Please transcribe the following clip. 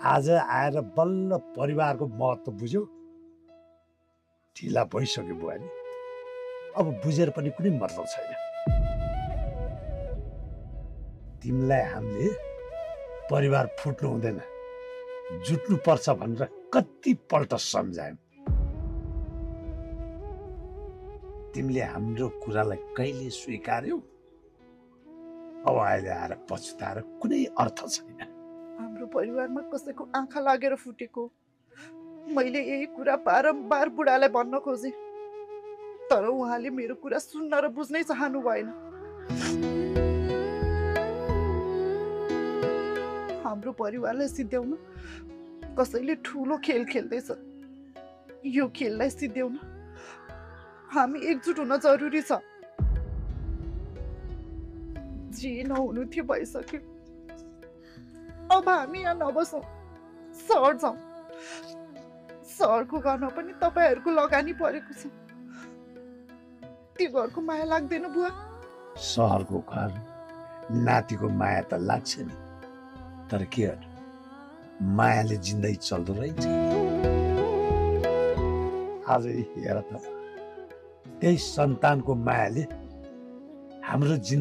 आज आएर बल्ल परिवारको महत्त्व बुझ्यो। ढिला भइसक्यो बुहारी। अब बुझेर पनि कुनै मतलब छैन। तिमीलाई हामीले परिवार फुट्नु हुँदैन, जुट्नु पर्छ भनेर कतिपल्ट सम्झायौँ। तिमीले हाम्रो कुरालाई कहिले स्वीकार्यौ? अब अहिले आएर पछुताएर कुनै अर्थ छैन। हाम्रो परिवारमा कसैको आँखा लागेर फुटेको। मैले यही कुरा बारम्बार बुढालाई भन्न खोजेँ, तर उहाँले मेरो कुरा सुन्न र बुझ्नै चाहनु भएन। हाम्रो परिवारलाई सिद्ध्याउन कसैले ठुलो खेल खेल्दैछ। यो खेललाई सिद्ध्याउन हामी एकजुट हुन जरुरी छ। जे नहुनु थियो भइसक्यो। अब हामी यहाँ नबसौँ, सहर जाउँ। सहरको घरमा पनि तपाईँहरूको लगानी परेको छ। त्यो घरको माया लाग्दैन बुवा? सहरको घर नातिको माया त लाग्छ नि, तर के गर्नु, मायाले जिन्दगी चल्दो रहेछ। आज हेर त, त्यही सन्तानको मायाले हाम्रो जिन्दगी